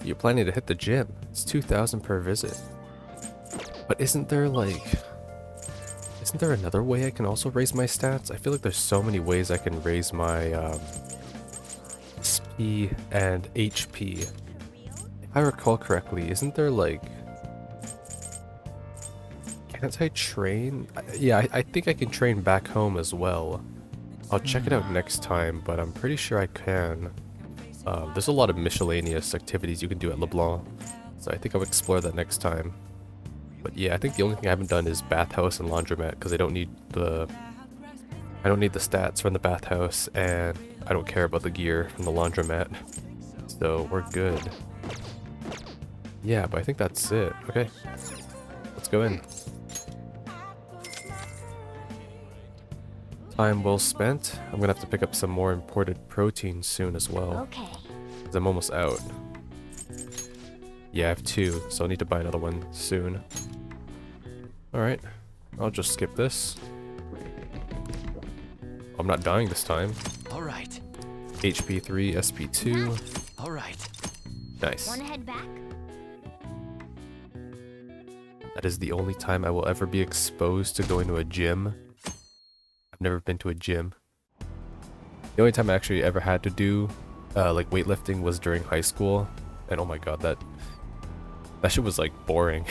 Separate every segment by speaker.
Speaker 1: You're planning to hit the gym. It's 2,000 per visit. But isn't there another way I can also raise my stats? I feel like there's so many ways I can raise my SP and HP. If I recall correctly, isn't there like... Can't I train? Yeah, I think I can train back home as well. I'll check it out next time, but I'm pretty sure I can. There's a lot of miscellaneous activities you can do at LeBlanc, so I think I'll explore that next time. But yeah, I think the only thing I haven't done is bathhouse and laundromat because I don't need the stats from the bathhouse, and I don't care about the gear from the laundromat. So we're good. Yeah, but I think that's it. Okay, let's go in. Time well spent. I'm gonna have to pick up some more imported protein soon as well.
Speaker 2: Okay.
Speaker 1: 'Cause I'm almost out. Yeah, I have 2, so I'll need to buy another one soon. Alright, I'll just skip this. I'm not dying this time.
Speaker 3: Alright.
Speaker 1: HP 3, SP 2.
Speaker 3: Alright.
Speaker 1: Nice.
Speaker 2: Wanna head back?
Speaker 1: That is the only time I will ever be exposed to going to a gym. I've never been to a gym. The only time I actually ever had to do like weightlifting was during high school, and oh my god, that shit was like boring.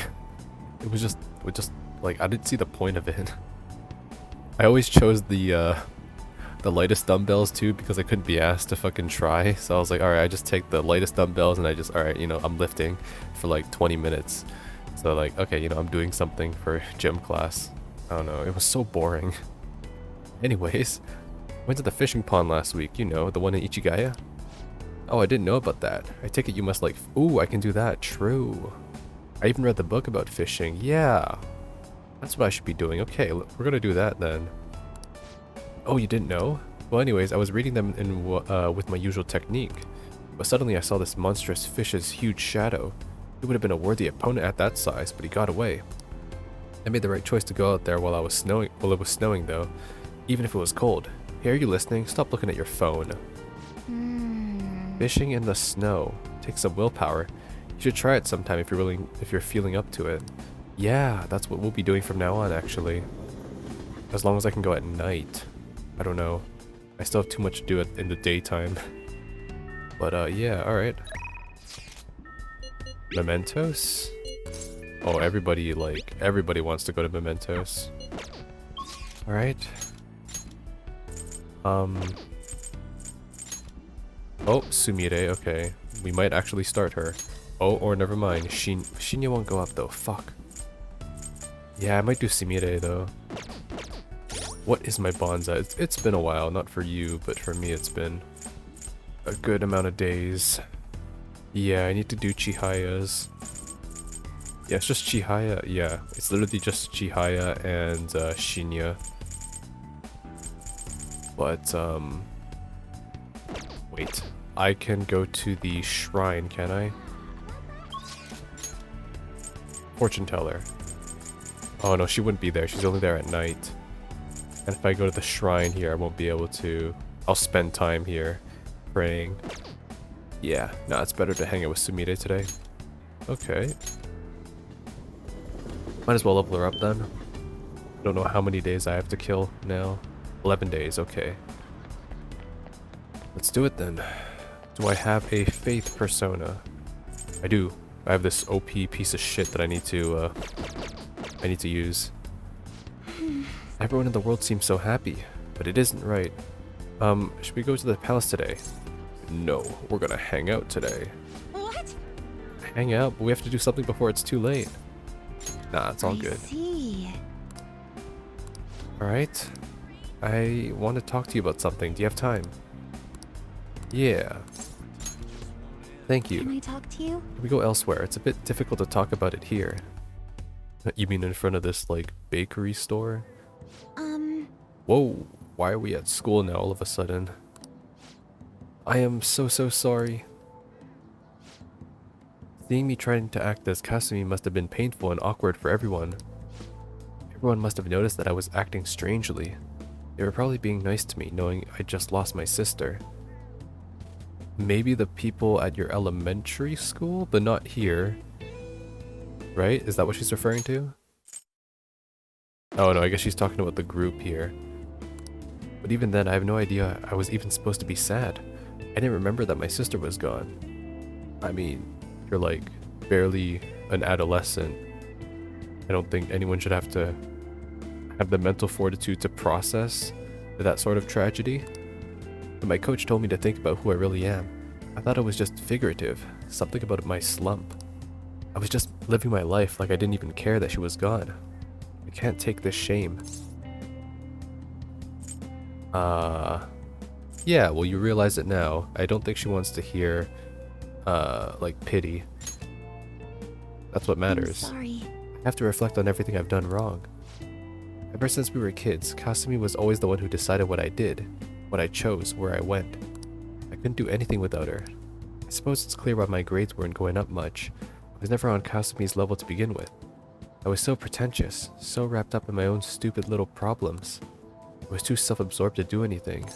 Speaker 1: It was just like I didn't see the point of it. I always chose the lightest dumbbells too because I couldn't be asked to fucking try. So I was like, alright, I just take the lightest dumbbells and I just, alright, you know, I'm lifting for like 20 minutes. So like, okay, you know, I'm doing something for gym class. I don't know, it was so boring. Anyways, went to the fishing pond last week, you know, the one in Ichigaya. Oh, I didn't know about that. I take it you must like, ooh, I can do that, true. I even read the book about fishing, yeah. That's what I should be doing. Okay, we're gonna do that then. Oh, you didn't know? Well, anyways, I was reading them in with my usual technique, but suddenly I saw this monstrous fish's huge shadow. He would have been a worthy opponent at that size, but he got away. I made the right choice to go out there while it was snowing though, even if it was cold. Hey, are you listening? Stop looking at your phone. Fishing in the snow takes some willpower. You should try it sometime if you're feeling up to it. Yeah, that's what we'll be doing from now on, actually. As long as I can go at night. I don't know. I still have too much to do in the daytime. But yeah, alright. Mementos? Oh, everybody wants to go to Mementos. Alright. Oh, Sumire, okay. We might actually start her. Oh, or never mind. Shinya won't go up though, fuck. Yeah, I might do Sumire though. What is my Bonza? It's been a while, not for you, but for me it's been a good amount of days. Yeah, I need to do Chihaya's. Yeah, it's just Chihaya. Yeah, it's literally just Chihaya and Shinya. But, wait. I can go to the shrine, can I? Fortune teller. Oh no, she wouldn't be there. She's only there at night. And if I go to the shrine here, I won't be able to... I'll spend time here praying. Yeah, no, it's better to hang out with Sumire today. Okay. Might as well level her up then. Don't know how many days I have to kill now. 11 days, okay. Let's do it then. Do I have a faith persona? I do. I have this OP piece of shit that I need to use. Everyone in the world seems so happy, but it isn't right. Should we go to the palace today? No, we're gonna hang out today.
Speaker 2: What?
Speaker 1: Hang out, but we have to do something before it's too late. Nah, it's all good.
Speaker 2: I see.
Speaker 1: Alright. I want to talk to you about something. Do you have time? Yeah. Thank you.
Speaker 2: Can I talk to you?
Speaker 1: Can we go elsewhere? It's a bit difficult to talk about it here. You mean in front of this, like, bakery store? Whoa, why are we at school now all of a sudden? I am so sorry. Seeing me trying to act as Kasumi must have been painful and awkward for everyone. Everyone must have noticed that I was acting strangely. They were probably being nice to me, knowing I just lost my sister. maybe the people at your elementary school, but not here. Right? Is that what she's referring to? Oh no, I guess she's talking about the group here. But even then, I have no idea I was even supposed to be sad. I didn't remember that my sister was gone. I mean, you're like barely an adolescent. I don't think anyone should have to have the mental fortitude to process that sort of tragedy. But my coach told me to think about who I really am. I thought it was just figurative, something about my slump. I was just living my life like I didn't even care that she was gone. I can't take this shame. Yeah, well, you realize it now. I don't think she wants to hear, like, pity. That's what matters.
Speaker 2: I'm sorry.
Speaker 1: I have to reflect on everything I've done wrong. Ever since we were kids, Kasumi was always the one who decided what I did, what I chose, where I went. I couldn't do anything without her. I suppose it's clear why my grades weren't going up much. I was never on Kasumi's level to begin with. I was so pretentious, so wrapped up in my own stupid little problems. I was too self-absorbed to do anything.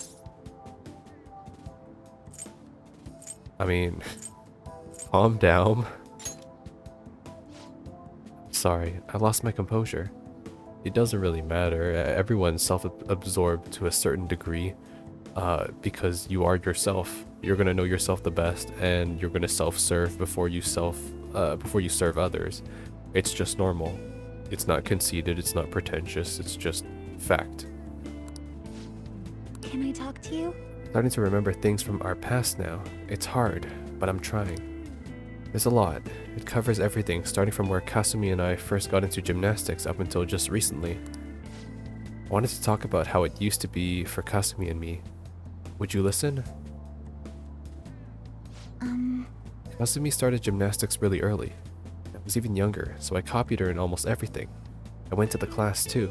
Speaker 1: I mean, calm down. Sorry, I lost my composure. It doesn't really matter. Everyone's self-absorbed to a certain degree, because you are yourself. You're gonna know yourself the best, and you're gonna self-serve before you serve others. It's just normal. It's not conceited. It's not pretentious. It's just fact.
Speaker 2: Can I talk to you?
Speaker 1: Starting to remember things from our past now. It's hard, but I'm trying. There's a lot. It covers everything, starting from where Kasumi and I first got into gymnastics up until just recently. I wanted to talk about how it used to be for Kasumi and me. Would you listen? Kasumi started gymnastics really early. I was even younger, so I copied her in almost everything. I went to the class too.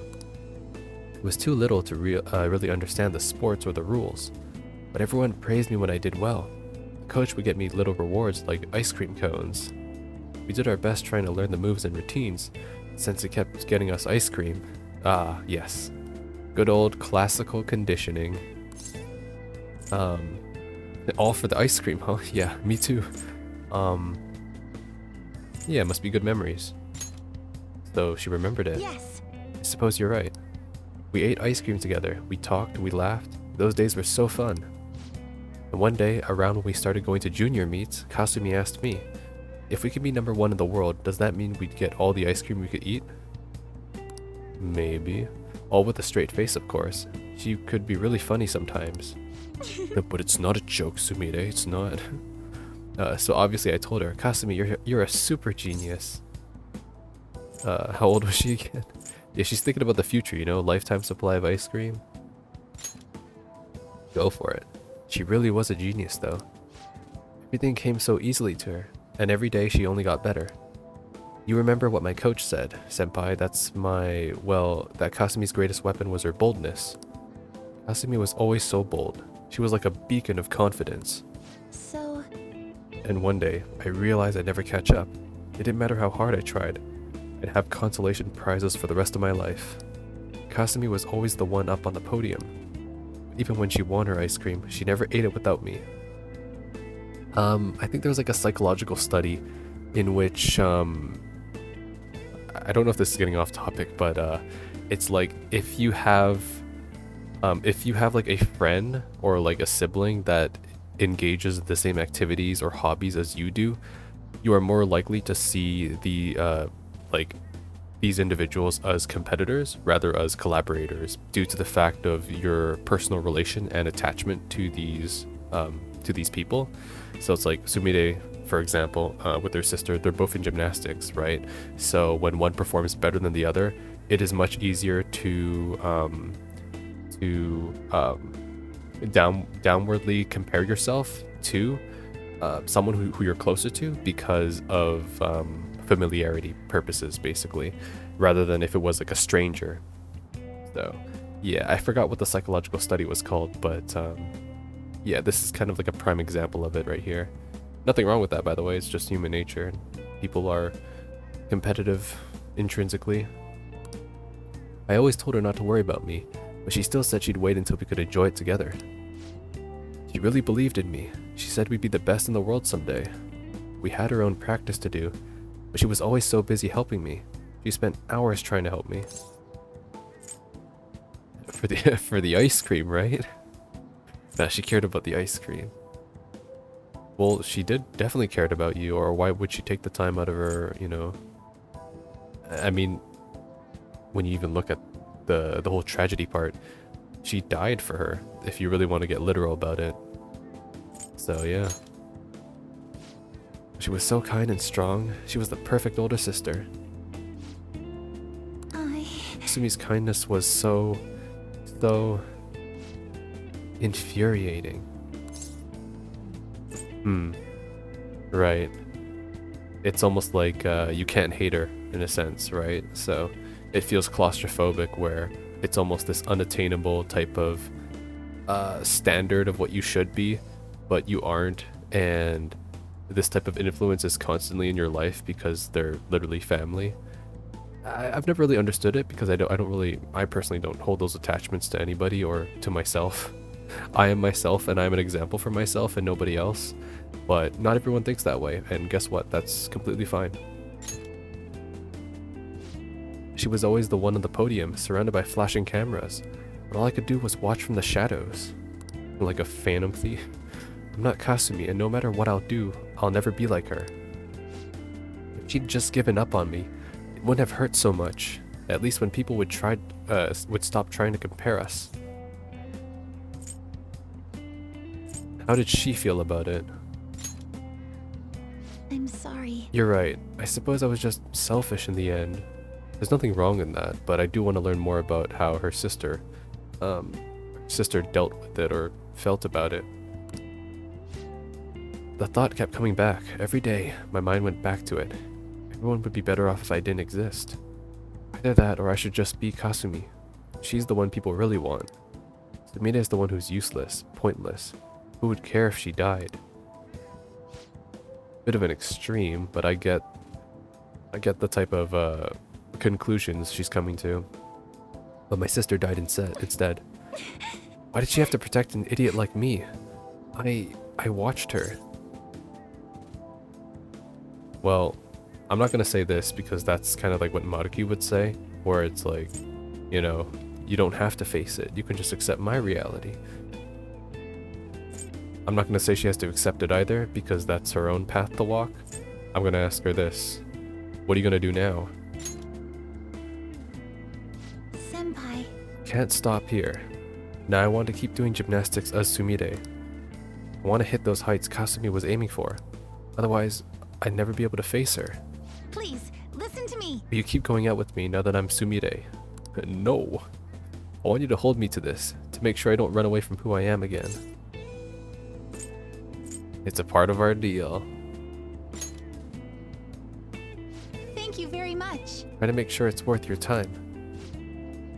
Speaker 1: It was too little to really understand the sports or the rules, but everyone praised me when I did well. The coach would get me little rewards like ice cream cones. We did our best trying to learn the moves and routines, since it kept getting us ice cream. Ah, yes. Good old classical conditioning. All for the ice cream, huh? Yeah, me too. Yeah, must be good memories. So she remembered it.
Speaker 2: Yes.
Speaker 1: I suppose you're right. We ate ice cream together, we talked, we laughed. Those days were so fun. And one day, around when we started going to junior meets, Kasumi asked me, if we could be number 1 in the world, does that mean we'd get all the ice cream we could eat? Maybe. All with a straight face, of course. She could be really funny sometimes. No, but it's not a joke, Sumire, it's not. So obviously I told her, Kasumi, you're a super genius. How old was she again? Yeah, she's thinking about the future, you know, lifetime supply of ice cream. Go for it. She really was a genius, though. Everything came so easily to her, and every day she only got better. You remember what my coach said, Senpai, that Kasumi's greatest weapon was her boldness. Kasumi was always so bold. She was like a beacon of confidence.
Speaker 2: So...
Speaker 1: And one day, I realized I'd never catch up. It didn't matter how hard I tried. I'd have consolation prizes for the rest of my life. Kasumi was always the one up on the podium. Even when she won her ice cream, she never ate it without me. I think there was like a psychological study in which, I don't know if this is getting off topic, but it's like if you have like a friend or like a sibling that engages in the same activities or hobbies as you do, you are more likely to see these individuals as competitors rather as collaborators due to the fact of your personal relation and attachment to these people. So it's like Sumire, for example, with her sister, they're both in gymnastics, right? So when one performs better than the other, it is much easier to downwardly compare yourself to someone who you're closer to because of familiarity purposes, basically, rather than if it was like a stranger. So yeah, I forgot what the psychological study was called, but yeah, this is kind of like a prime example of it right here. Nothing wrong with that, by the way. It's just human nature. People are competitive intrinsically. I always told her not to worry about me, but she still said she'd wait until we could enjoy it together. She really believed in me. She said we'd be the best in the world someday. We had our own practice to do, but she was always so busy helping me. She spent hours trying to help me. For the for the ice cream, right? Nah, she cared about the ice cream. Well, she definitely cared about you, or why would she take the time out of her, you know? I mean, when you even look at the whole tragedy part, she died for her, if you really want to get literal about it. So yeah. She was so kind and strong. She was the perfect older sister. Sumi's kindness was so infuriating. Right. It's almost like you can't hate her in a sense, right? So it feels claustrophobic, where it's almost this unattainable type of standard of what you should be, but you aren't, and this type of influence is constantly in your life because they're literally family. I've never really understood it because I personally don't hold those attachments to anybody or to myself. I am myself and I'm an example for myself and nobody else, but not everyone thinks that way, and guess what? That's completely fine. She was always the one on the podium, surrounded by flashing cameras, but all I could do was watch from the shadows. Like a phantom thief. I'm not Kasumi, and no matter what I'll do, I'll never be like her. If she'd just given up on me, it wouldn't have hurt so much. At least when people would stop trying to compare us. How did she feel about it?
Speaker 2: I'm sorry.
Speaker 1: You're right. I suppose I was just selfish in the end. There's nothing wrong in that, but I do want to learn more about how her sister dealt with it or felt about it. The thought kept coming back. Every day, my mind went back to it. Everyone would be better off if I didn't exist. Either that, or I should just be Kasumi. She's the one people really want. Sumire is the one who's useless, pointless. Who would care if she died? Bit of an extreme, but I get the type of conclusions she's coming to. But my sister died instead. Why did she have to protect an idiot like me? I watched her. Well, I'm not gonna say this because that's kind of like what Maruki would say, where it's like, you know, you don't have to face it. You can just accept my reality. I'm not gonna say she has to accept it either, because that's her own path to walk. I'm gonna ask her this. What are you gonna do now?
Speaker 2: Senpai.
Speaker 1: Can't stop here. Now I want to keep doing gymnastics as Sumire. I want to hit those heights Kasumi was aiming for. Otherwise, I'd never be able to face her.
Speaker 2: Please, listen to me.
Speaker 1: But you keep going out with me now that I'm Sumire. No. I want you to hold me to this, to make sure I don't run away from who I am again. It's a part of our deal.
Speaker 2: Thank you very much.
Speaker 1: Try to make sure it's worth your time.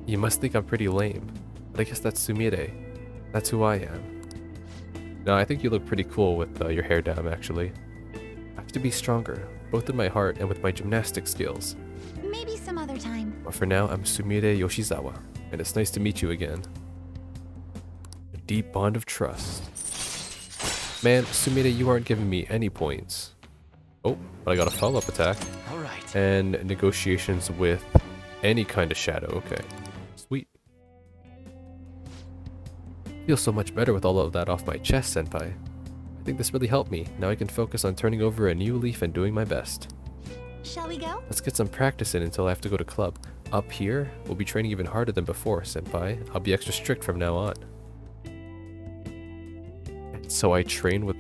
Speaker 1: You must think I'm pretty lame, but I guess that's Sumire. That's who I am. No, I think you look pretty cool with your hair down, actually. I have to be stronger, both in my heart and with my gymnastic skills.
Speaker 2: Maybe some other time.
Speaker 1: But for now, I'm Sumire Yoshizawa, and it's nice to meet you again. A deep bond of trust. Man, Sumire, you aren't giving me any points. Oh, but I got a follow-up attack.
Speaker 3: All right.
Speaker 1: And negotiations with any kind of shadow. Okay, sweet. Feel so much better with all of that off my chest, senpai. I think this really helped me. Now I can focus on turning over a new leaf and doing my best.
Speaker 2: Shall we go?
Speaker 1: Let's get some practice in until I have to go to club. Up here, we'll be training even harder than before, senpai. I'll be extra strict from now on. And so I train with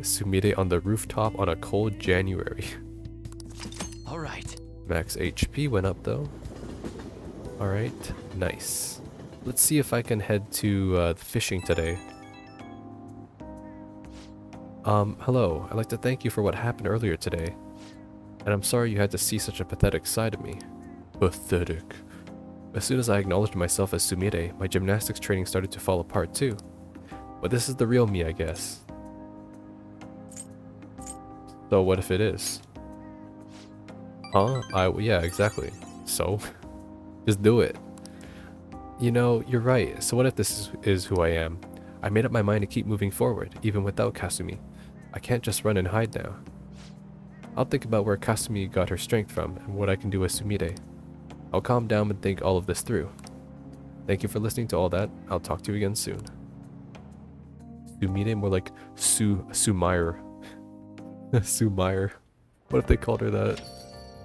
Speaker 1: Sumire on the rooftop on a cold January.
Speaker 3: All right.
Speaker 1: Max HP went up though. Alright, nice. Let's see if I can head to fishing today. Hello. I'd like to thank you for what happened earlier today. And I'm sorry you had to see such a pathetic side of me. Pathetic. As soon as I acknowledged myself as Sumire, my gymnastics training started to fall apart too. But this is the real me, I guess. So what if it is? Huh? Yeah, exactly. So? Just do it. You know, you're right. So what if this is who I am? I made up my mind to keep moving forward, even without Kasumi. I can't just run and hide now. I'll think about where Kasumi got her strength from and what I can do with Sumire. I'll calm down and think all of this through. Thank you for listening to all that. I'll talk to you again soon. Sumire, more like Sumire. Sumire. What if they called her that?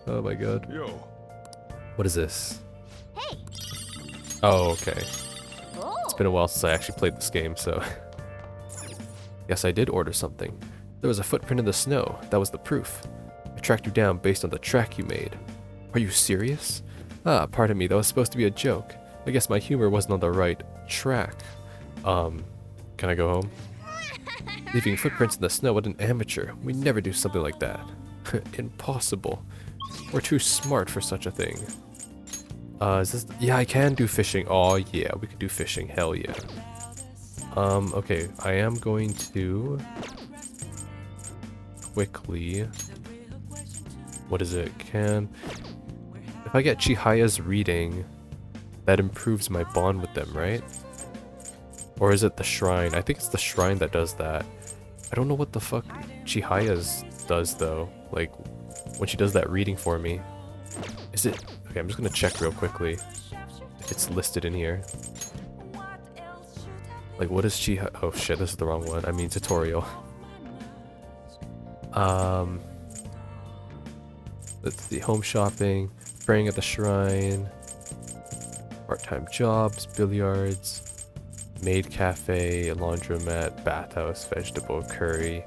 Speaker 1: Oh my god.
Speaker 4: Yo.
Speaker 1: What is this?
Speaker 2: Hey.
Speaker 1: Oh, okay.
Speaker 2: Oh.
Speaker 1: It's been a while since I actually played this game, so... Yes, I did order something. There was a footprint in the snow. That was the proof. I tracked you down based on the track you made. Are you serious? Ah, pardon me, that was supposed to be a joke. I guess my humor wasn't on the right track. Can I go home? Leaving footprints in the snow, what an amateur. We never do something like that. Impossible. We're too smart for such a thing. Is this... Yeah, I can do fishing. Oh, yeah, we can do fishing. Hell yeah. Okay, I am going to... quickly... What is it? If I get Chihaya's reading, that improves my bond with them, right? Or is it the shrine? I think it's the shrine that does that. I don't know what the fuck Chihaya's does though. Like, when she does that reading for me. Is it... Okay, I'm just gonna check real quickly if it's listed in here. Like, what is Chihaya... Oh shit, this is the wrong one. I mean tutorial. Let's see. Home shopping, praying at the shrine, part-time jobs, billiards, maid cafe, laundromat, bathhouse, vegetable curry.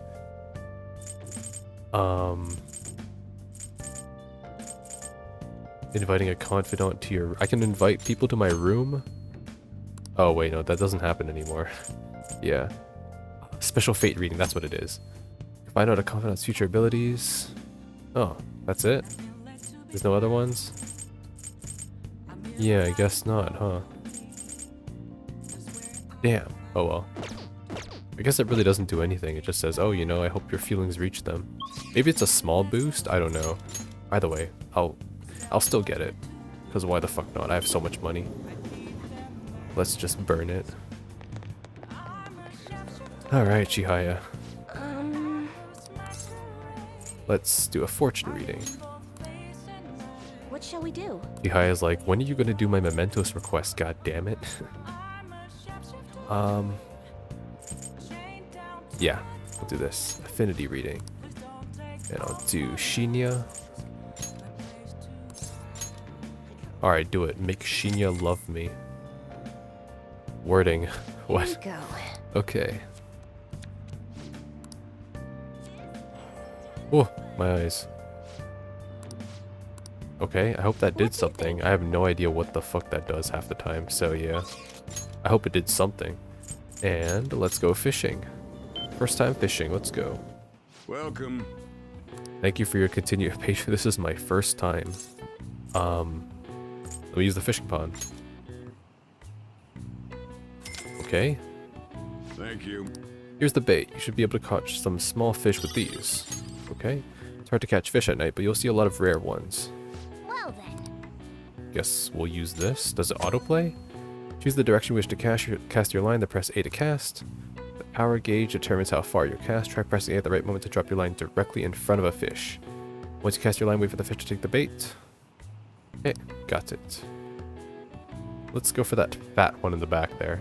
Speaker 1: Inviting a confidant to your... I can invite people to my room? Oh wait, no, that doesn't happen anymore. Yeah. Special fate reading, that's what it is. Find out a confidant's future abilities. Oh, that's it? There's no other ones? Yeah, I guess not, huh? Damn. Oh well. I guess it really doesn't do anything. It just says, oh, you know, I hope your feelings reach them. Maybe it's a small boost? I don't know. Either way, I'll still get it. Because why the fuck not? I have so much money. Let's just burn it. Alright, Chihaya. Let's do a fortune reading.
Speaker 2: What shall we do?
Speaker 1: Chihaya's like, when are you gonna do my mementos request, god damn it? Yeah, we'll do this. Affinity reading. And I'll do Shinya. Alright, do it. Make Shinya love me. Wording. What?
Speaker 2: Go.
Speaker 1: Okay. Oh, my eyes. Okay, I hope that did something. I have no idea what the fuck that does half the time, so yeah. I hope it did something. And let's go fishing. First time fishing, let's go.
Speaker 4: Welcome.
Speaker 1: Thank you for your continued patience. This is my first time. Let me use the fishing pond. Okay.
Speaker 4: Thank you.
Speaker 1: Here's the bait. You should be able to catch some small fish with these. Okay. It's hard to catch fish at night, but you'll see a lot of rare ones.
Speaker 2: Well then.
Speaker 1: Guess we'll use this. Does it autoplay? Choose the direction you wish to cast your line, then press A to cast. The power gauge determines how far you cast. Try pressing A at the right moment to drop your line directly in front of a fish. Once you cast your line, wait for the fish to take the bait. Okay, got it. Let's go for that fat one in the back there.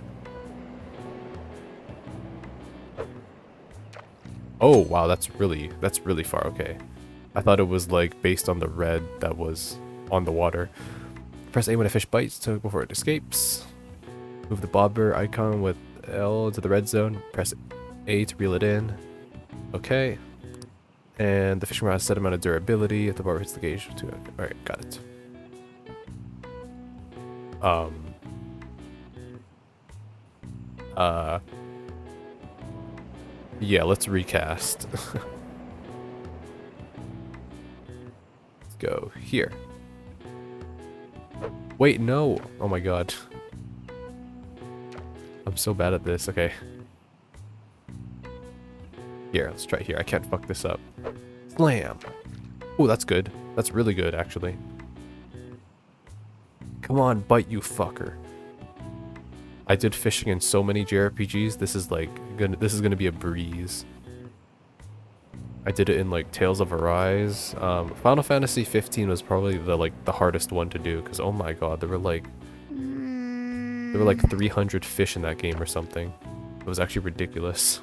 Speaker 1: Oh, wow, that's really far. Okay. I thought it was like based on the red that was on the water. Press A when a fish bites to before it escapes. Move the bobber icon with L to the red zone. Press A to reel it in. Okay. And the fishing rod has a set amount of durability. If the bobber hits the gauge, alright, got it. Yeah, let's recast. Let's go here. Wait, no. Oh my god. I'm so bad at this. Okay. Here, let's try here. I can't fuck this up. Slam. Oh, that's good. That's really good, actually. Come on, bite, you fucker. I did fishing in so many JRPGs. This is like this is gonna be a breeze. I did it in like Tales of Arise. Final Fantasy 15 was probably the hardest one to do because oh my god, there were like 300 fish in that game or something. It was actually ridiculous,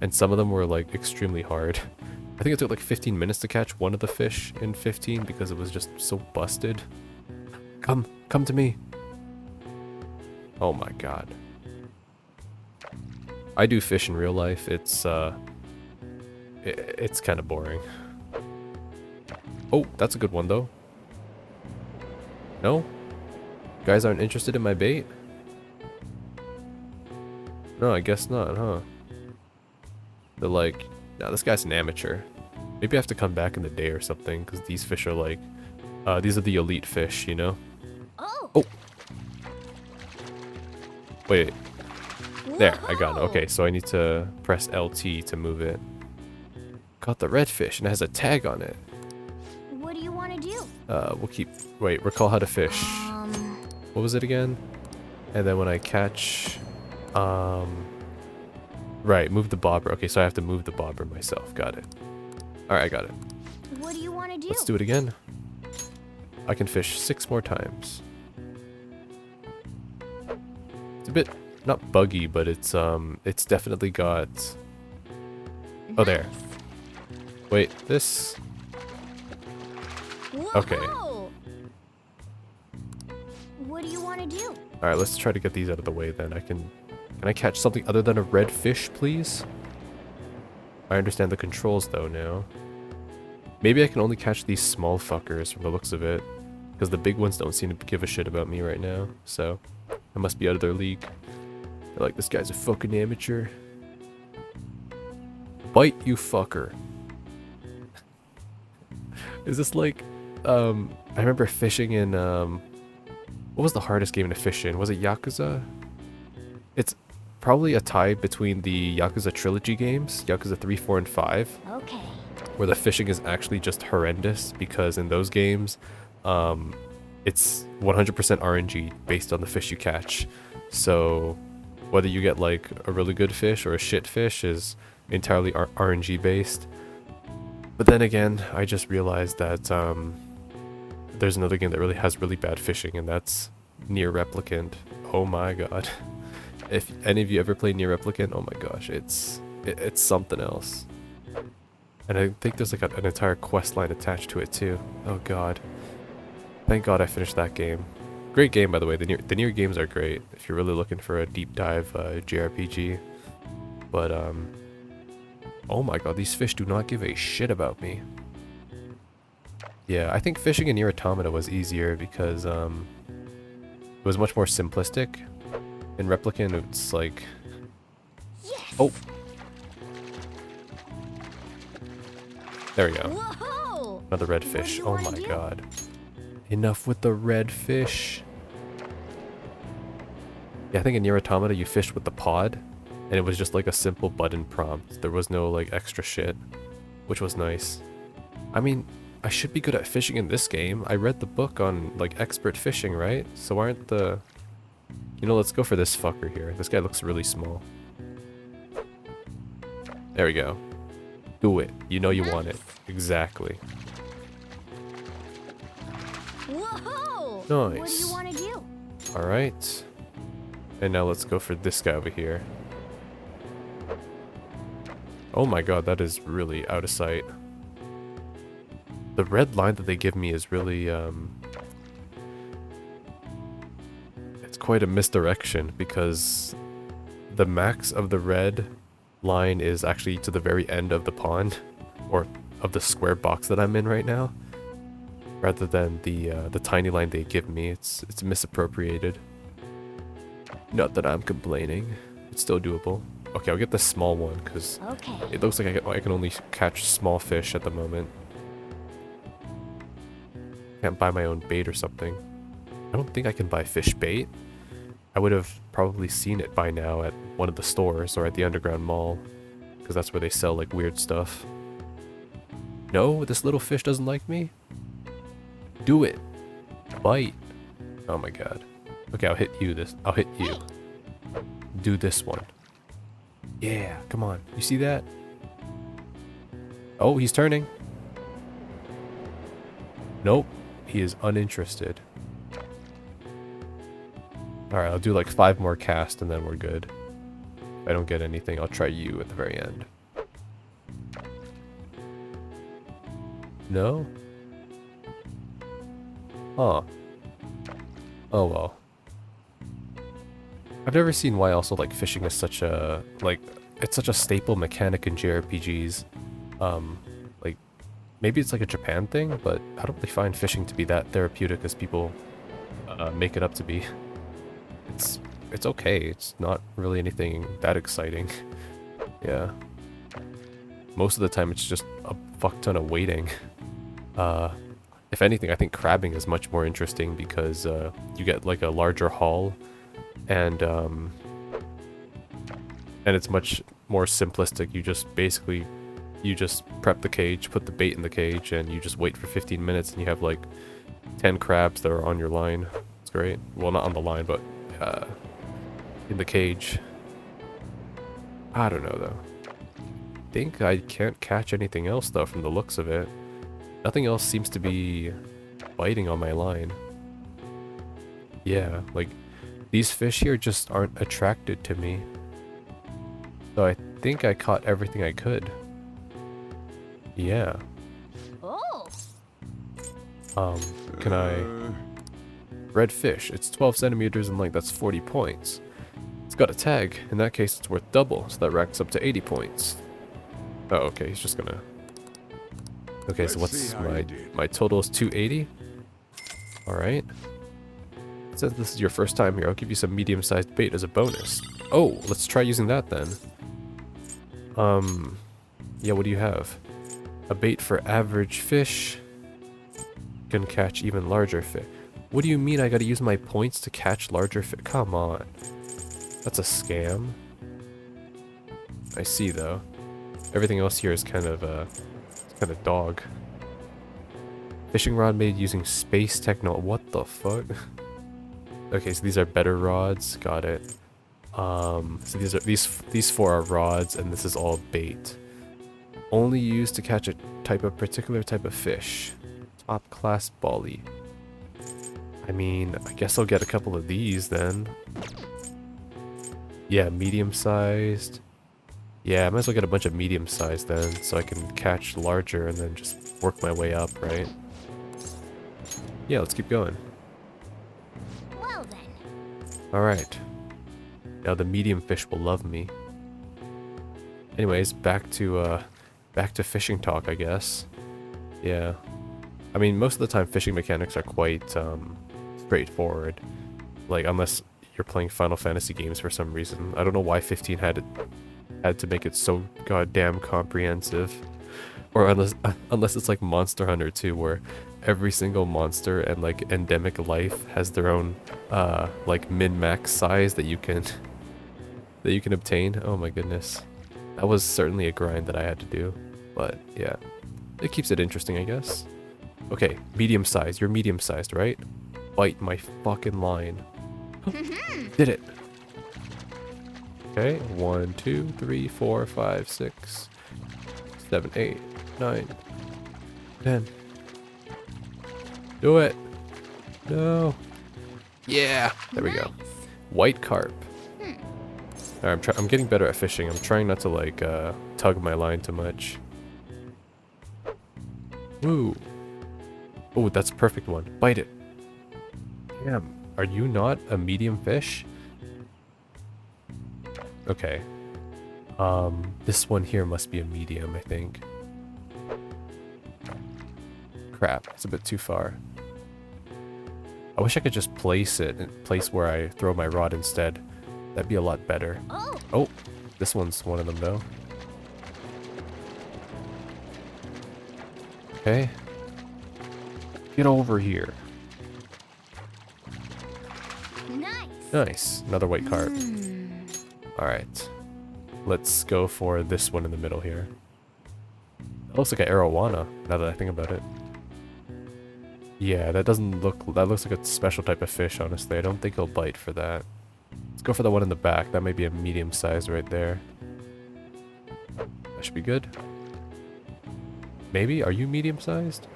Speaker 1: and some of them were like extremely hard. I think it took like 15 minutes to catch one of the fish in 15 because it was just so busted. Come to me. Oh my god. I do fish in real life. It's kind of boring. Oh, that's a good one though. No? You guys aren't interested in my bait? No, I guess not, huh? They're like, nah, this guy's an amateur. Maybe I have to come back in the day or something, because these fish are like, these are the elite fish, you know?
Speaker 2: Oh.
Speaker 1: Oh! Wait. There, I got it. Okay, so I need to press LT to move it. Got the redfish, and it has a tag on it.
Speaker 2: What do you want to do?
Speaker 1: We'll keep... Wait, recall how to fish. What was it again? And then when I catch... Right, move the bobber. Okay, so I have to move the bobber myself. Got it. Alright, I got it.
Speaker 2: What do you want to do?
Speaker 1: Let's do it again. I can fish 6 more times. It's a bit... not buggy, but it's definitely got... Oh, there. Wait, this... Okay.
Speaker 2: Whoa. What do you want to do?
Speaker 1: Alright, let's try to get these out of the way then. Can I catch something other than a red fish, please? I understand the controls though now. Maybe I can only catch these small fuckers from the looks of it. Because the big ones don't seem to give a shit about me right now. So, I must be out of their league. They're like, this guy's a fucking amateur. Bite, you fucker. Is this like... I remember fishing in... what was the hardest game to fish in? Was it Yakuza? It's probably a tie between the Yakuza trilogy games, Yakuza 3, 4, and 5.
Speaker 2: Okay.
Speaker 1: Where the fishing is actually just horrendous because in those games, it's 100% RNG based on the fish you catch. So whether you get like a really good fish or a shit fish is entirely RNG based. But then again, I just realized that there's another game that really has really bad fishing, and that's Nier Replicant. Oh my god. If any of you ever played Nier Replicant, oh my gosh, it's something else. And I think there's like an entire quest line attached to it too. Oh god. Thank god I finished that game. Great game, by the way. The Nier games are great if you're really looking for a deep dive JRPG. But oh my god, these fish do not give a shit about me. Yeah, I think fishing in Nier Automata was easier because it was much more simplistic. In Replicant, it's like...
Speaker 2: Yes.
Speaker 1: Oh! There we go.
Speaker 2: Whoa.
Speaker 1: Another red
Speaker 2: What do
Speaker 1: fish.
Speaker 2: you
Speaker 1: Oh
Speaker 2: wanna
Speaker 1: my
Speaker 2: do?
Speaker 1: god. Enough with the red fish. Yeah, I think in Nier Automata you fished with the pod, and it was just like a simple button prompt. There was no like extra shit, which was nice. I mean, I should be good at fishing in this game. I read the book on like expert fishing, right? So aren't the... You know, let's go for this fucker here. This guy looks really small. There we go. Do it. You know you want it. Exactly.
Speaker 2: Whoa.
Speaker 1: Nice.
Speaker 2: What do you want to do?
Speaker 1: Alright. And now let's go for this guy over here. Oh my god, that is really out of sight. The red line that they give me is really, it's quite a misdirection because the max of the red line is actually to the very end of the pond, or of the square box that I'm in right now, rather than the tiny line they give me. It's misappropriated. Not that I'm complaining. It's still doable. Okay, I'll get the small one because
Speaker 2: Okay.
Speaker 1: it looks like I can only catch small fish at the moment. Can't buy my own bait or something. I don't think I can buy fish bait. I would have probably seen it by now at one of the stores or at the underground mall, because that's where they sell like weird stuff. No, this little fish doesn't like me? Do it. Bite. Oh my god. Okay, I'll hit you. I'll hit you. do this one. Yeah, come on. You see that? Oh, he's turning. Nope. He is uninterested. Alright, I'll do like 5 more casts and then we're good. If I don't get anything, I'll try you at the very end. No? Huh. Oh well. I've never seen why also like fishing is such a it's such a staple mechanic in JRPGs. Like maybe it's like a Japan thing, but I don't really find fishing to be that therapeutic as people make it up to be. It's okay. It's not really anything that exciting. Yeah. Most of the time it's just a fuck ton of waiting. If anything, I think crabbing is much more interesting because you get like a larger haul, and it's much more simplistic. You just basically prep the cage, put the bait in the cage, and you just wait for 15 minutes, and you have like 10 crabs that are on your line. It's great. Well, not on the line, but in the cage. I don't know though. I think I can't catch anything else though from the looks of it. Nothing else seems to be biting on my line. Yeah, like these fish here just aren't attracted to me. So I think I caught everything I could. Yeah.
Speaker 2: Oh.
Speaker 1: Can I... Red fish. It's 12 centimeters in length. That's 40 points. It's got a tag. In that case, it's worth double. So that racks up to 80 points. Oh, okay. He's just gonna... Okay, so what's my total is 280? Alright. Since this is your first time here, I'll give you some medium-sized bait as a bonus. Oh, let's try using that then. Yeah, what do you have? A bait for average fish. Can catch even larger fish. What do you mean I gotta use my points to catch larger fish? Come on. That's a scam. I see though. Everything else here is kind of dog. Fishing rod made using space technology. What the fuck? Okay, so these are better rods. Got it. So these 4 are rods, and this is all bait. Only used to catch a particular type of fish. Top class bolly. I mean, I guess I'll get a couple of these then. Yeah, medium sized. Yeah, I might as well get a bunch of medium sized then, so I can catch larger and then just work my way up, right? Yeah, let's keep going.
Speaker 2: Well then.
Speaker 1: Alright. Now the medium fish will love me. Anyways, back to fishing talk, I guess. Yeah. I mean, most of the time fishing mechanics are quite straightforward. Like, unless you're playing Final Fantasy games for some reason. I don't know why 15 had to make it so goddamn comprehensive. Or unless it's like Monster Hunter 2, where every single monster and like endemic life has their own like min-max size that you can obtain. Oh my goodness. That was certainly a grind that I had to do. But yeah. It keeps it interesting, I guess. Okay, medium size. You're medium sized, right? Bite my fucking line. Did it. Okay, 1, 2, 3, 4, 5, 6, 7, 8, 9, 10. Do it. No. Yeah. There we go. White carp. Alright, I'm getting better at fishing. I'm trying not to like tug my line too much. Woo. Oh, that's a perfect one. Bite it. Damn. Are you not a medium fish? Okay. This one here must be a medium, I think. Crap, it's a bit too far. I wish I could just place where I throw my rod instead. That'd be a lot better. Oh, this one's one of them though. Okay. Get over here. Nice. Another white carp. Alright. Let's go for this one in the middle here. That looks like an arowana, now that I think about it. Yeah, that looks like a special type of fish, honestly. I don't think he'll bite for that. Let's go for the one in the back. That might be a medium size right there. That should be good. Maybe? Are you medium sized?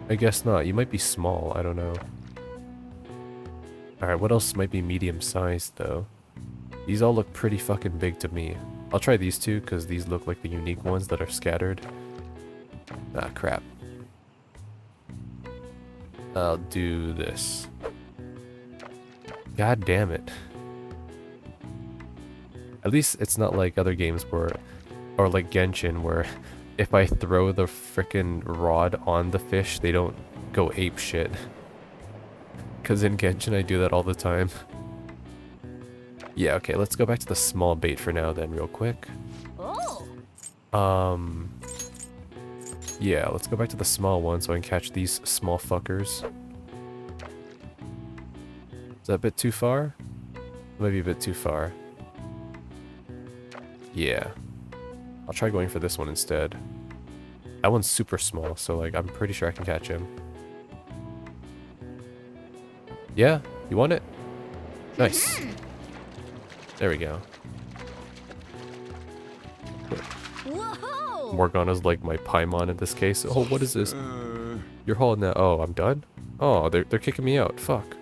Speaker 1: I guess not. You might be small. I don't know. Alright, what else might be medium sized though? These all look pretty fucking big to me. I'll try these two because these look like the unique ones that are scattered. Ah, crap. I'll do this. God damn it. At least it's not like other games where, or like Genshin, where if I throw the frickin' rod on the fish, they don't go ape shit. Because in Genshin I do that all the time. Yeah, okay, let's go back to the small bait for now then, real quick.
Speaker 2: Oh.
Speaker 1: Yeah, let's go back to the small one so I can catch these small fuckers. Is that a bit too far? Maybe a bit too far. Yeah. I'll try going for this one instead. That one's super small, so like I'm pretty sure I can catch him. Yeah? You want it? Nice. There we go.
Speaker 2: Whoa.
Speaker 1: Morgana's like my Paimon in this case. Oh, what is this? You're hauling now. Oh, I'm done? Oh, they're kicking me out. Fuck.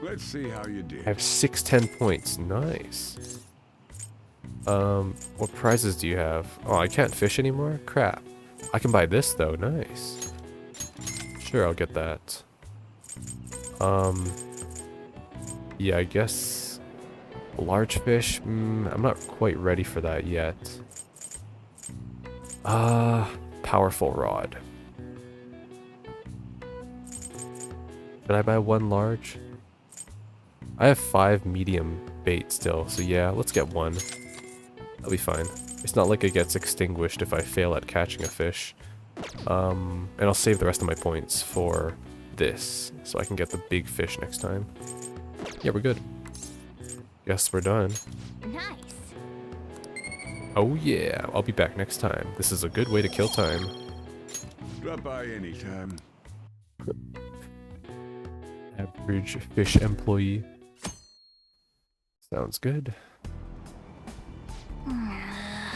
Speaker 4: Let's see how you
Speaker 1: I
Speaker 4: did.
Speaker 1: have 610 points. Nice. What prizes do you have? Oh, I can't fish anymore? Crap. I can buy this though. Nice. Sure, I'll get that. Yeah, I guess large fish. I'm not quite ready for that yet. Powerful rod. Should I buy one large? I have 5 medium bait still, so yeah, let's get one. That'll be fine. It's not like it gets extinguished if I fail at catching a fish. And I'll save the rest of my points for this, so I can get the big fish next time. Yeah, we're good. Guess we're done.
Speaker 2: Nice.
Speaker 1: Oh yeah, I'll be back next time. This is a good way to kill time.
Speaker 4: Drop by anytime.
Speaker 1: Average fish employee. Sounds good.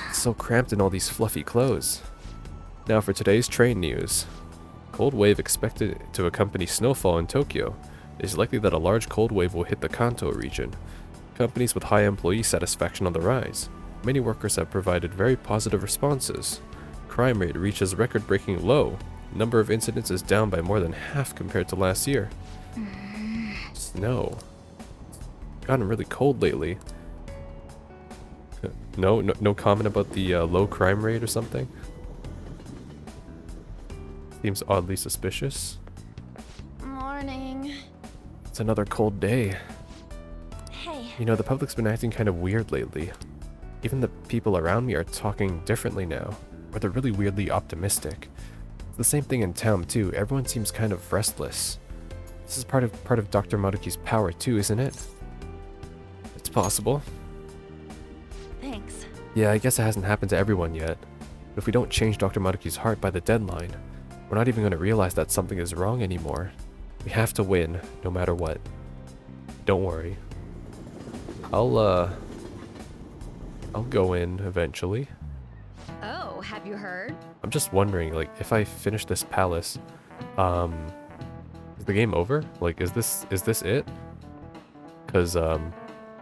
Speaker 1: It's so cramped in all these fluffy clothes. Now for today's train news. Cold wave expected to accompany snowfall in Tokyo. It is likely that a large cold wave will hit the Kanto region. Companies with high employee satisfaction on the rise. Many workers have provided very positive responses. Crime rate reaches record-breaking low. Number of incidents is down by more than half compared to last year. Snow. Gotten really cold lately. No comment about the low crime rate or something? Seems oddly suspicious.
Speaker 2: Morning.
Speaker 1: It's another cold day.
Speaker 2: Hey.
Speaker 1: You know, the public's been acting kind of weird lately. Even the people around me are talking differently now, or they're really weirdly optimistic. It's the same thing in town too. Everyone seems kind of restless. This is part of Dr. Maruki's power too, isn't it? It's possible.
Speaker 2: Thanks.
Speaker 1: Yeah, I guess it hasn't happened to everyone yet. But if we don't change Dr. Maruki's heart by the deadline, we're not even going to realize that something is wrong anymore. We have to win, no matter what. Don't worry. I'll go in eventually.
Speaker 2: Oh, have you heard?
Speaker 1: I'm just wondering, like, if I finish this palace, is the game over? Like, is this it? Because,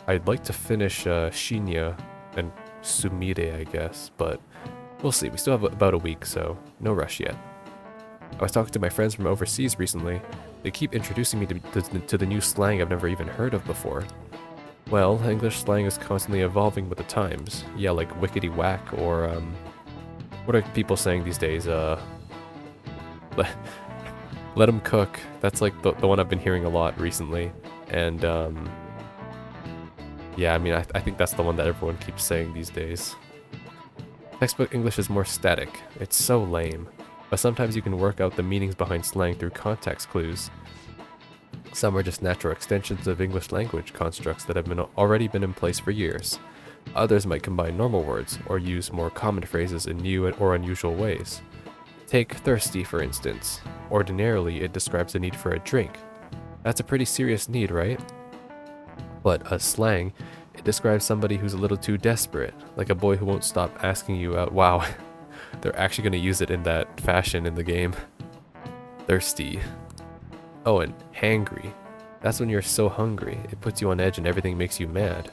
Speaker 1: I'd like to finish, Shinya and Sumire, I guess, but we'll see. We still have about a week, so no rush yet. I was talking to my friends from overseas recently. They keep introducing me to the new slang I've never even heard of before. Well, English slang is constantly evolving with the times. Yeah, like wickety whack, or, what are people saying these days? Let them cook. That's like the one I've been hearing a lot recently. And, yeah, I mean, I think that's the one that everyone keeps saying these days. Textbook English is more static. It's so lame. But sometimes you can work out the meanings behind slang through context clues. Some are just natural extensions of English language constructs that have already been in place for years. Others might combine normal words, or use more common phrases in new or unusual ways. Take thirsty, for instance. Ordinarily, it describes the need for a drink. That's a pretty serious need, right? But a slang, it describes somebody who's a little too desperate, like a boy who won't stop asking you out. Wow, they're actually going to use it in that fashion in the game. Thirsty. Oh, and hangry. That's when you're so hungry, it puts you on edge and everything makes you mad.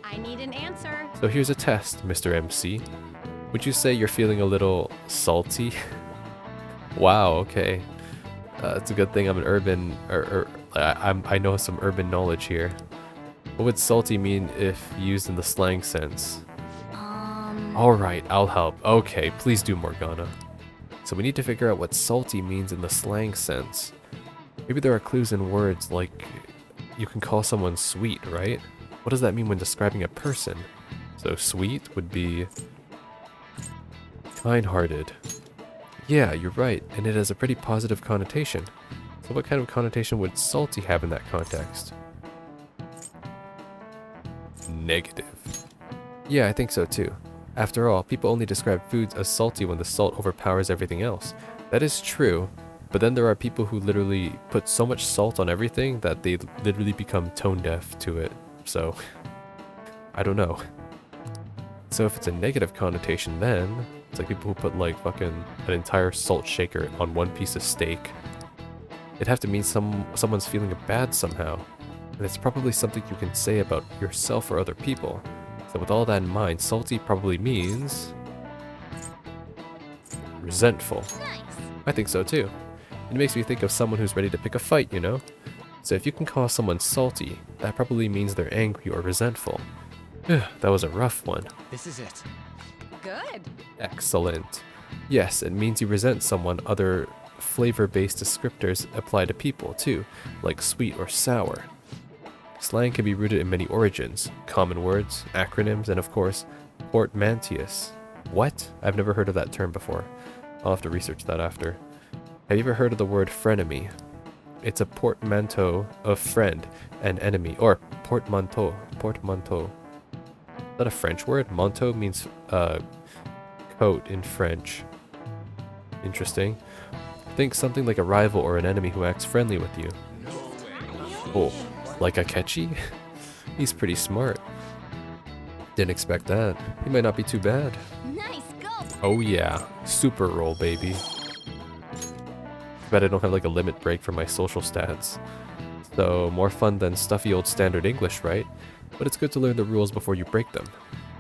Speaker 2: I need an answer.
Speaker 1: So here's a test, Mr. MC. Would you say you're feeling a little salty? Wow, okay. It's a good thing I'm an urban, I know some urban knowledge here. What would salty mean if used in the slang sense? Alright, I'll help. Okay, please do, Morgana. So we need to figure out what salty means in the slang sense. Maybe there are clues in words like you can call someone sweet, right? What does that mean when describing a person? So sweet would be kind-hearted. Yeah, you're right, and it has a pretty positive connotation. So what kind of connotation would salty have in that context? Negative. Yeah, I think so too. After all, people only describe foods as salty when the salt overpowers everything else. That is true, but then there are people who literally put so much salt on everything that they literally become tone deaf to it. So, I don't know. So if it's a negative connotation then, it's like people who put like fucking an entire salt shaker on one piece of steak. It'd have to mean someone's feeling bad somehow. And it's probably something you can say about yourself or other people. So with all that in mind, salty probably means resentful.
Speaker 2: Nice.
Speaker 1: I think so too. It makes me think of someone who's ready to pick a fight, you know? So if you can call someone salty, that probably means they're angry or resentful. That was a rough one.
Speaker 3: This is it.
Speaker 2: Good.
Speaker 1: Excellent. Yes, it means you resent someone. Other flavor-based descriptors apply to people too, like sweet or sour. Slang can be rooted in many origins, common words, acronyms, and of course, portmanteaus. What? I've never heard of that term before. I'll have to research that after. Have you ever heard of the word frenemy? It's a portmanteau of friend and enemy, or portmanteau. Portmanteau. Is that a French word? Manteau means coat in French. Interesting. Think something like a rival or an enemy who acts friendly with you. Oh, like Akechi? He's pretty smart. Didn't expect that. He might not be too bad.
Speaker 2: Nice go.
Speaker 1: Oh yeah, super roll, baby. Bet I don't have like a limit break for my social stats. So, more fun than stuffy old standard English, right? But it's good to learn the rules before you break them.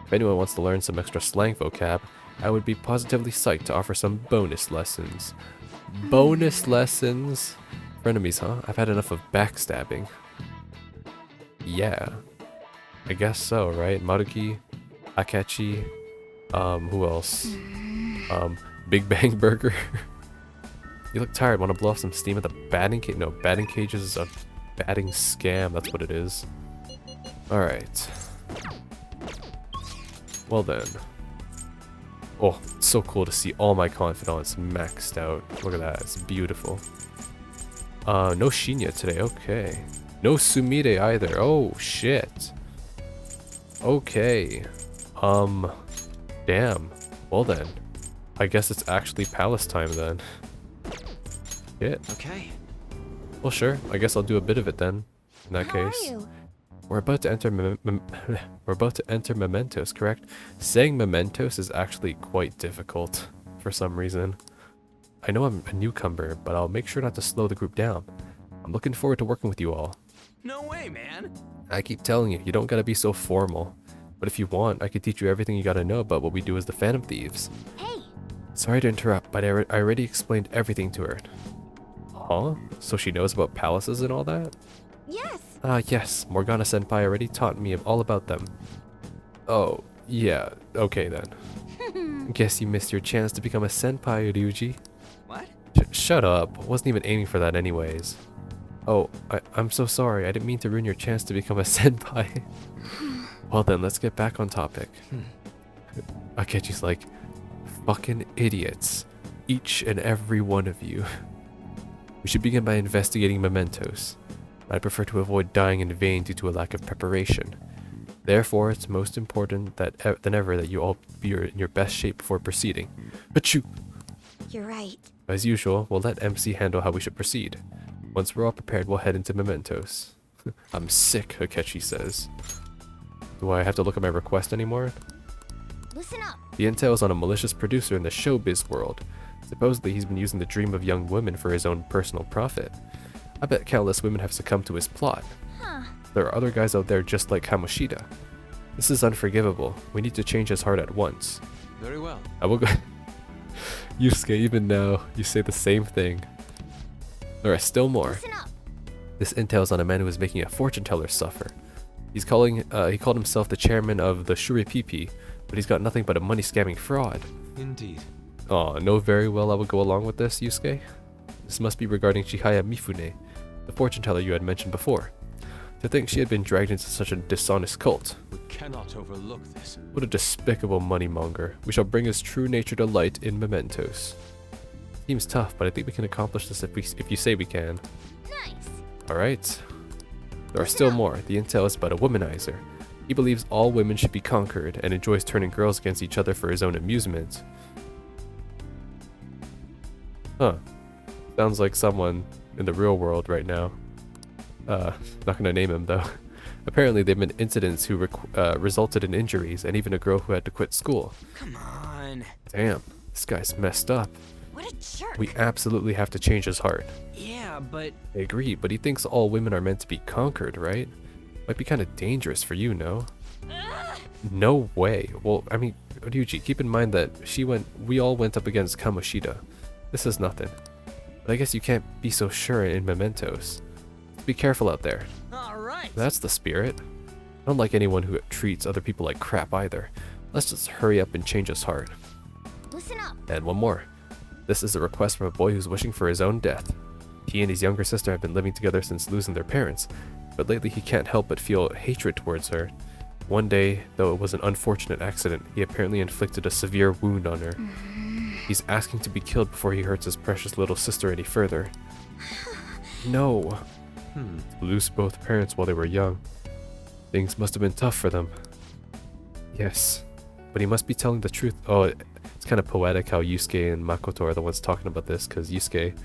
Speaker 1: If anyone wants to learn some extra slang vocab, I would be positively psyched to offer some bonus lessons. Bonus lessons? Frenemies, huh? I've had enough of backstabbing. Yeah. I guess so, right? Maruki, Akechi, who else? Big Bang Burger. You look tired, want to blow off some steam at the batting cage? No, batting cage is a batting scam, that's what it is. Alright. Well then. Oh, it's so cool to see all my confidants maxed out. Look at that, it's beautiful. No Shinya today, okay. No Sumire either, oh shit. Okay. Damn. Well then. I guess it's actually palace time then. Shit.
Speaker 3: Okay.
Speaker 1: Well sure, I guess I'll do a bit of it then. In that
Speaker 2: How
Speaker 1: case.
Speaker 2: are you?
Speaker 1: We're about to enter we're about to enter mementos, correct? Saying mementos is actually quite difficult for some reason. I know I'm a newcomer, but I'll make sure not to slow the group down. I'm looking forward to working with you all.
Speaker 3: No way, man.
Speaker 1: I keep telling you, you don't gotta be so formal. But if you want, I could teach you everything you gotta know about what we do as the Phantom Thieves.
Speaker 2: Hey.
Speaker 1: Sorry to interrupt, but I already explained everything to her. Huh? So she knows about palaces and all that?
Speaker 2: Yes.
Speaker 1: Yes, Morgana Senpai already taught me all about them. Oh, yeah, okay then. Guess you missed your chance to become a senpai, Ryuji.
Speaker 3: What?
Speaker 1: Shut up, wasn't even aiming for that anyways. Oh, I'm so sorry, I didn't mean to ruin your chance to become a senpai. Well then, let's get back on topic. Akechi's like, fucking idiots. Each and every one of you. We should begin by investigating mementos. I prefer to avoid dying in vain due to a lack of preparation. Therefore, it's most important than ever that you all be in your best shape before proceeding. But
Speaker 2: You're right.
Speaker 1: as usual, we'll let MC handle how we should proceed. Once we're all prepared, we'll head into Mementos. I'm sick, Akechi says. Do I have to look at my request anymore?
Speaker 2: Listen up.
Speaker 1: The intel is on a malicious producer in the showbiz world. Supposedly, he's been using the dream of young women for his own personal profit. I bet countless women have succumbed to his plot.
Speaker 2: Huh.
Speaker 1: There are other guys out there just like Kamoshida. This is unforgivable. We need to change his heart at once.
Speaker 3: Very well.
Speaker 1: I will go. Yusuke, even now, you say the same thing. There are still more.
Speaker 2: Listen up.
Speaker 1: This intel is on a man who is making a fortune teller suffer. He called himself the chairman of the Shuripipi, but he's got nothing but a money scamming fraud.
Speaker 3: Indeed.
Speaker 1: Oh, know very well I will go along with this, Yusuke. This must be regarding Chihaya Mifune, the fortune teller you had mentioned before. To think she had been dragged into such a dishonest cult.
Speaker 3: We cannot overlook this.
Speaker 1: What a despicable moneymonger. We shall bring his true nature to light in Mementos. Seems tough, but I think we can accomplish this if you say we can.
Speaker 2: Nice.
Speaker 1: Alright. There are still more. The intel is but a womanizer. He believes all women should be conquered and enjoys turning girls against each other for his own amusement. Huh. Sounds like someone in the real world right now. Not gonna name him though. Apparently there have been incidents who resulted in injuries and even a girl who had to quit school.
Speaker 3: Come on.
Speaker 1: Damn, this guy's messed up.
Speaker 2: What a jerk.
Speaker 1: We absolutely have to change his heart.
Speaker 3: Yeah, but
Speaker 1: I agree, but he thinks all women are meant to be conquered, right? Might be kind of dangerous for you, no? No way. Well, I mean, Ryuji, keep in mind that we all went up against Kamoshida. This is nothing. But I guess you can't be so sure in Mementos. Be careful out there.
Speaker 3: all right.
Speaker 1: That's the spirit. I don't like anyone who treats other people like crap either. Let's just hurry up and change his heart.
Speaker 2: Listen up.
Speaker 1: And one more. This is a request from a boy who's wishing for his own death. He and his younger sister have been living together since losing their parents, but lately he can't help but feel hatred towards her. One day, though it was an unfortunate accident, he apparently inflicted a severe wound on her. He's asking to be killed before he hurts his precious little sister any further. No. To lose both parents while they were young. Things must have been tough for them. Yes, but he must be telling the truth. Oh, it's kind of poetic how Yusuke and Makoto are the ones talking about this, because Yusuke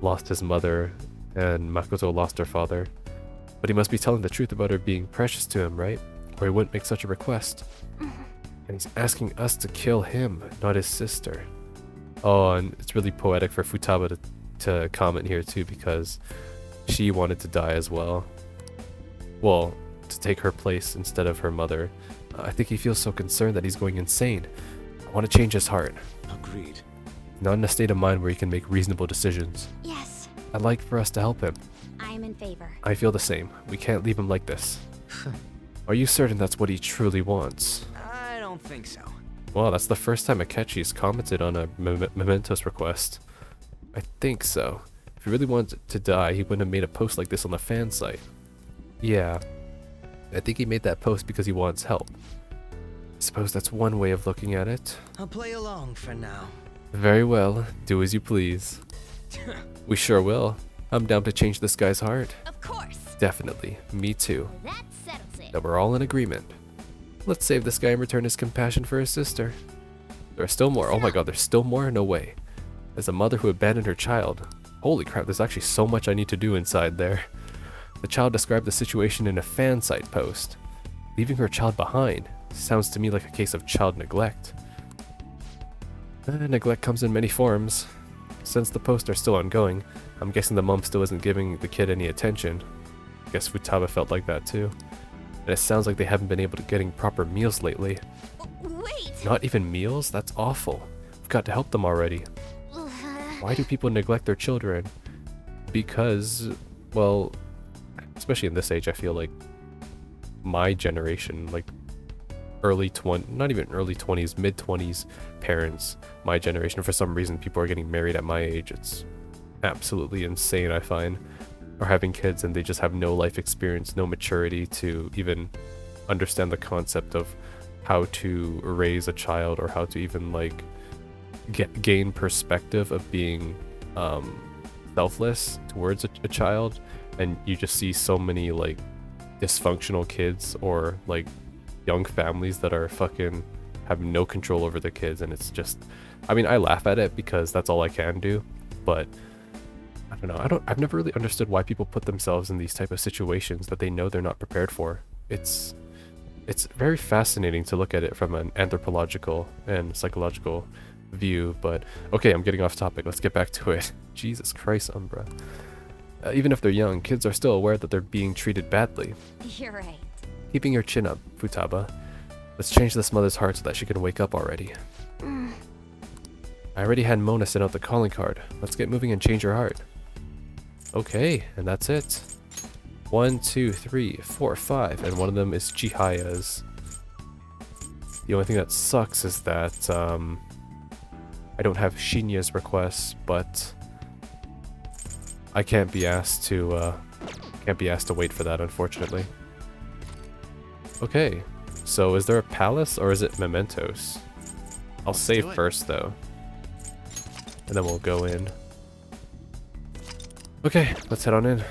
Speaker 1: lost his mother and Makoto lost her father. But he must be telling the truth about her being precious to him, right? Or he wouldn't make such a request. And he's asking us to kill him, not his sister. Oh, and it's really poetic for Futaba to comment here too, because she wanted to die as well. Well, to take her place instead of her mother. I think he feels so concerned that he's going insane. I want to change his heart.
Speaker 3: Agreed.
Speaker 1: Not in a state of mind where he can make reasonable decisions.
Speaker 2: Yes.
Speaker 1: I'd like for us to help him.
Speaker 2: I am in favor.
Speaker 1: I feel the same. We can't leave him like this. Are you certain that's what he truly wants?
Speaker 3: I don't think so.
Speaker 1: Well, that's the first time Akechi's commented on a Mementos request. I think so. If he really wanted to die, he wouldn't have made a post like this on the fan site. Yeah. I think he made that post because he wants help. I suppose that's one way of looking at it.
Speaker 3: I'll play along for now.
Speaker 1: Very well. Do as you please. We sure will. I'm down to change this guy's heart.
Speaker 2: Of course.
Speaker 1: Definitely. Me too.
Speaker 2: That settles it.
Speaker 1: That we're all in agreement. Let's save this guy and return his compassion for his sister. There are still more. Oh my god, there's still more? No way. As a mother who abandoned her child. Holy crap, there's actually so much I need to do inside there. The child described the situation in a fan site post. Leaving her child behind sounds to me like a case of child neglect. Neglect comes in many forms. Since the posts are still ongoing, I'm guessing the mom still isn't giving the kid any attention. I guess Futaba felt like that too. And it sounds like they haven't been able to getting proper meals lately.
Speaker 2: Wait.
Speaker 1: Not even meals? That's awful. We've got to help them already. Why do people neglect their children? Because, well, especially in this age, I feel like my generation, like not even early 20s, mid 20s parents, my generation, for some reason people are getting married at my age. It's absolutely insane, I find. Or having kids and they just have no life experience, no maturity to even understand the concept of how to raise a child or how to even like gain perspective of being selfless towards a child. And you just see so many like dysfunctional kids or like young families that are fucking have no control over their kids. And it's just, I mean, I laugh at it because that's all I can do, but I don't don't know. I've never really understood why people put themselves in these type of situations that they know they're not prepared for. It's very fascinating to look at it from an anthropological and psychological view, but okay, I'm getting off topic. Let's get back to it. Jesus Christ, Umbra. Even if they're young, kids are still aware that they're being treated badly.
Speaker 2: You're right.
Speaker 1: Keeping your chin up, Futaba. Let's change this mother's heart so that she can wake up already. I already had Mona send out the calling card. Let's get moving and change her heart. Okay, and that's it. 1, 2, 3, 4, 5, and one of them is Chihaya's. The only thing that sucks is that I don't have Shinya's request, but I can't be asked to wait for that, unfortunately. Okay, so is there a palace or is it mementos? I'll save first though, and then we'll go in. Okay, let's head on in.